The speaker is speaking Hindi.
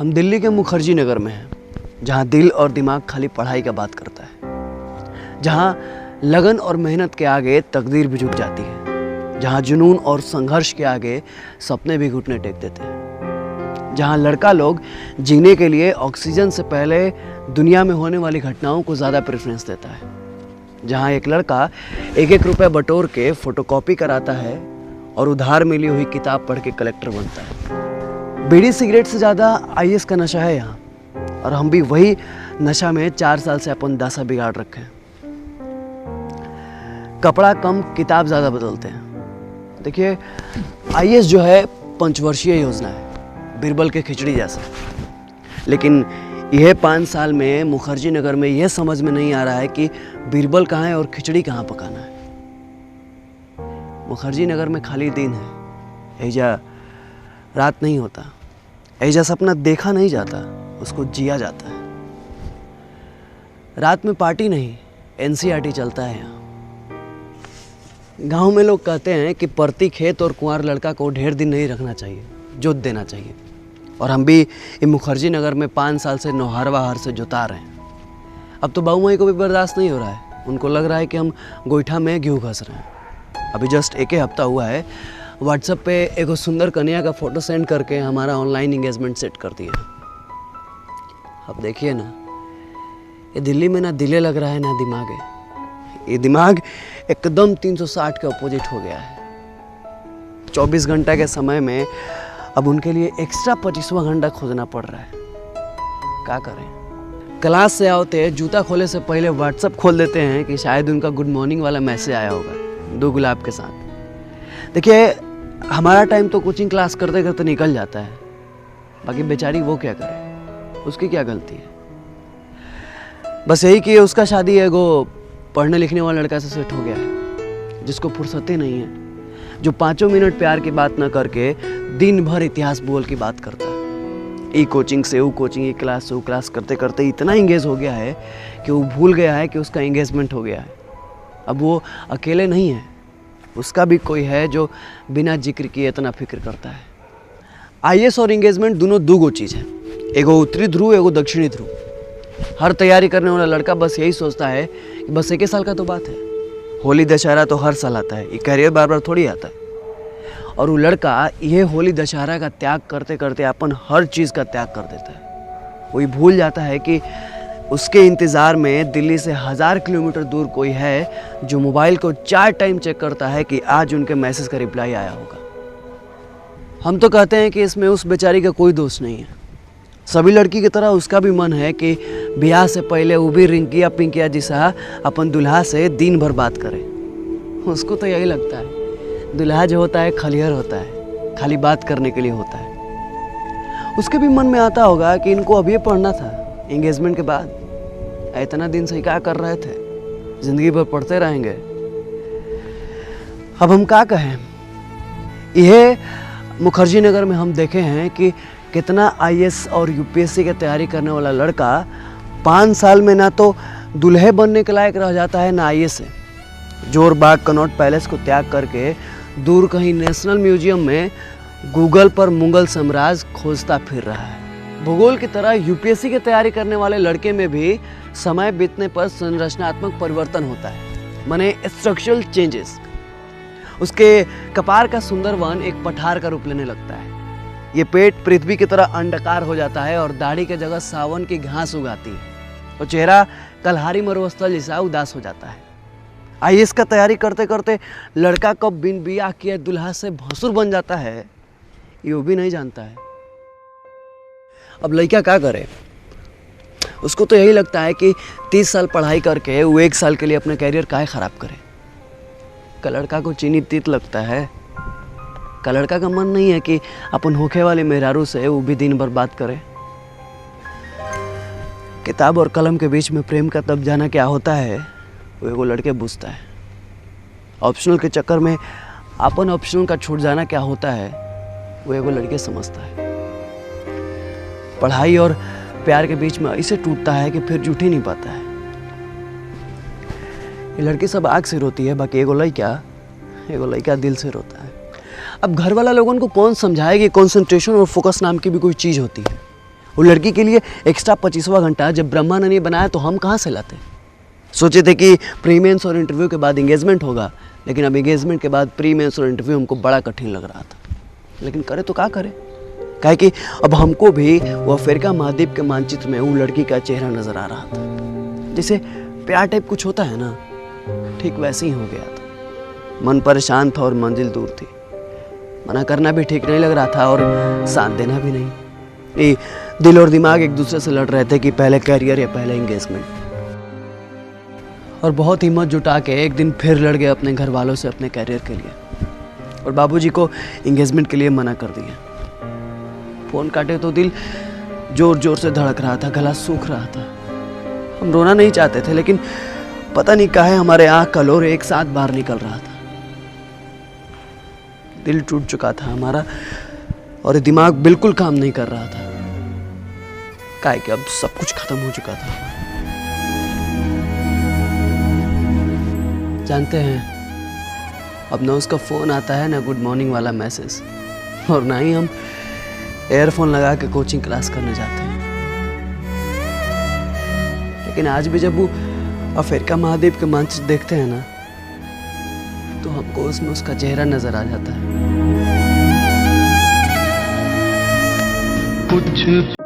हम दिल्ली के मुखर्जी नगर में हैं, जहाँ दिल और दिमाग खाली पढ़ाई का बात करता है, जहाँ लगन और मेहनत के आगे तकदीर भी झुक जाती है, जहाँ जुनून और संघर्ष के आगे सपने भी घुटने टेक देते हैं, जहाँ लड़का लोग जीने के लिए ऑक्सीजन से पहले दुनिया में होने वाली घटनाओं को ज़्यादा प्रेफरेंस देता है, जहाँ एक लड़का एक एक रुपया बटोर के फोटोकॉपी कराता है और उधार मिली हुई किताब पढ़ के कलेक्टर बनता है। बीड़ी सिगरेट से ज़्यादा आईएएस का नशा है यहाँ, और हम भी वही नशा में 4 साल से अपन दशा बिगाड़ रखे हैं। कपड़ा कम किताब ज़्यादा बदलते हैं। देखिए, आईएएस जो है पंचवर्षीय योजना है, बीरबल के खिचड़ी जैसा, लेकिन यह 5 साल में मुखर्जी नगर में यह समझ में नहीं आ रहा है कि बीरबल कहाँ है और खिचड़ी कहाँ पकाना है। मुखर्जी नगर में खाली दिन है, ऐजा रात नहीं होता, ऐजा सपना देखा नहीं जाता, उसको जिया जाता है। रात में पार्टी नहीं, एनसीईआरटी चलता है यहाँ। गांव में लोग कहते हैं कि परती खेत और कुंवार लड़का को ढेर दिन नहीं रखना चाहिए, जोत देना चाहिए, और हम भी ये मुखर्जी नगर में 5 साल से नौहरवा हर से जोता रहे हैं। अब तो बाबू माई को भी बर्दाश्त नहीं हो रहा है, उनको लग रहा है कि हम गोईठा में घी घस रहे हैं। अभी जस्ट एक ही हफ्ता हुआ है, व्हाट्सएप पे एक सुंदर कन्या का फ़ोटो सेंड करके हमारा ऑनलाइन इंगेजमेंट सेट कर दिया। अब देखिए ना, ये दिल्ली में ना दिले लग रहा है ना दिमाग है। ये दिमाग एकदम 360 के अपोजिट हो गया है। 24 घंटा के समय में अब उनके लिए एक्स्ट्रा 25वां घंटा खोजना पड़ रहा है। क्या करें? क्लास से आओते जूता खोले से पहले व्हाट्सएप खोल देते हैं कि शायद उनका गुड मॉर्निंग वाला मैसेज आया होगा 2 गुलाब के साथ। देखिए, हमारा टाइम तो कोचिंग क्लास करते करते निकल जाता है, बाकी बेचारी वो क्या करे, उसकी क्या गलती है? बस यही कि उसका शादी एगो पढ़ने लिखने वाला लड़का से सेट हो गया है, जिसको फुर्सत ही नहीं है, जो 5 मिनट प्यार की बात ना करके दिन भर इतिहास भूगोल की बात करता है। ई कोचिंग से वो कोचिंग, ई क्लास से वो क्लास करते करते इतना इंगेज हो गया है कि वो भूल गया है कि उसका इंगेजमेंट हो गया है। अब वो अकेले नहीं है, उसका भी कोई है जो बिना जिक्र किए इतना फिक्र करता है। आईएएस और इंगेजमेंट दोनों 2 चीज़ है, एगो उत्तरी ध्रुव, एगो दक्षिणी ध्रुव। हर तैयारी करने वाला लड़का बस यही सोचता है कि बस 1 साल का तो बात है, होली दशहरा तो हर साल आता है, ये कैरियर बार बार थोड़ी आता है। और वो लड़का ये होली दशहरा का त्याग करते करते अपन हर चीज़ का त्याग कर देता है। वही भूल जाता है कि उसके इंतज़ार में दिल्ली से 1000 किलोमीटर दूर कोई है जो मोबाइल को 4 टाइम चेक करता है कि आज उनके मैसेज का रिप्लाई आया होगा। हम तो कहते हैं कि इसमें उस बेचारी का कोई दोष नहीं है। सभी लड़की की तरह उसका भी मन है कि ब्याह से पहले वो भी रिंकिया पिंकिया जैसा अपन दुल्हा से दिन भर बात करे। उसको तो यही लगता है दुल्हा जो होता है खलिहर होता है, खाली बात करने के लिए होता है। उसके भी मन में आता होगा कि इनको अभी पढ़ना था एंगेजमेंट के बाद, इतना दिन से क्या कर रहे थे, जिंदगी भर पढ़ते रहेंगे। अब हम क्या कहें? यह मुखर्जी नगर में हम देखे हैं कि कितना आईएएस और यूपीएससी की तैयारी करने वाला लड़का 5 साल में ना तो दूल्हे बनने के लायक रह जाता है, ना आईएएस है। जोर बाग कनॉट पैलेस को त्याग करके दूर कहीं नेशनल म्यूजियम में गूगल पर मुगल साम्राज्य खोजता फिर रहा है। भूगोल की तरह यूपीएससी की तैयारी करने वाले लड़के में भी समय बीतने पर संरचनात्मक परिवर्तन होता है, माने स्ट्रक्चरल चेंजेस। उसके कपार का सुंदर वन एक पठार का रूप लेने लगता है। ये पेट पृथ्वी की तरह अंडाकार हो जाता है और दाढ़ी की जगह सावन की घास उगाती है और चेहरा कलहारी मरुस्थल जैसा उदास हो जाता है। आईएएस का तैयारी करते करते लड़का कब बिन बियाह किए दुल्हा से भसुर बन जाता है, ये वो भी नहीं जानता है। अब लड़का क्या करे? उसको तो यही लगता है कि 30 साल पढ़ाई करके वो 1 साल के लिए अपना कैरियर काहे खराब करे। का लड़का को चीनी तीत लगता है? का लड़का का मन नहीं है कि अपन होखे वाले मेहरारू से वो भी दिन भर बात करे? किताब और कलम के बीच में प्रेम का तब जाना क्या होता है वो एगो लड़के पूछता है। ऑप्शनल के चक्कर में अपन ऑप्शनल का छूट जाना क्या होता है वो एगो लड़के समझता है। पढ़ाई और प्यार के बीच में ऐसे टूटता है कि फिर जुट ही नहीं पाता है। ये लड़की सब आग से रोती है, बाकी एगो लड़का दिल से रोता है। अब घर वाला लोगों को कौन समझाए कि कंसंट्रेशन और फोकस नाम की भी कोई चीज़ होती है। वो लड़की के लिए एक्स्ट्रा 25वां घंटा जब ब्रह्मा ने नहीं बनाया तो हम कहाँ से लाते। सोचे थे कि प्री मेंस और इंटरव्यू के बाद इंगेजमेंट होगा, लेकिन अब इंगेजमेंट के बाद प्री मेंस और इंटरव्यू हमको बड़ा कठिन लग रहा था। लेकिन करे तो क्या करे, काहे कि अब हमको भी वो अफ्रीका महाद्वीप के मानचित्र में वो लड़की का चेहरा नजर आ रहा था। जैसे प्यार टाइप कुछ होता है ना, ठीक वैसे ही हो गया था। मन परेशान था और मंजिल दूर थी। मना करना भी ठीक नहीं लग रहा था और साथ देना भी नहीं। ये दिल और दिमाग एक दूसरे से लड़ रहे थे कि पहले करियर या पहले एंगेजमेंट। और बहुत हिम्मत जुटा के एक दिन फिर लड़ गए अपने घर वालों से अपने करियर के लिए, और बाबूजी को एंगेजमेंट के लिए मना कर दिया। फोन काटे तो दिल जोर जोर से धड़क रहा था, गला सूख रहा था। हम रोना नहीं चाहते थे, लेकिन पता नहीं काहे हमारे आँख का लोर एक साथ बाहर निकल रहा था। दिल टूट चुका था हमारा और दिमाग बिल्कुल काम नहीं कर रहा था, काहे कि अब सब कुछ खत्म हो चुका था। जानते हैं, अब ना उसका फोन आता है ना गुड मॉर्निंग वाला मैसेज, और ना ही हम एयरफोन लगा के कोचिंग क्लास करने जाते हैं। लेकिन आज भी जब वो अफ्रीका महाद्वीप के मानचित्र देखते हैं ना, तो हमको उसमें उसका चेहरा नजर आ जाता है। कुछ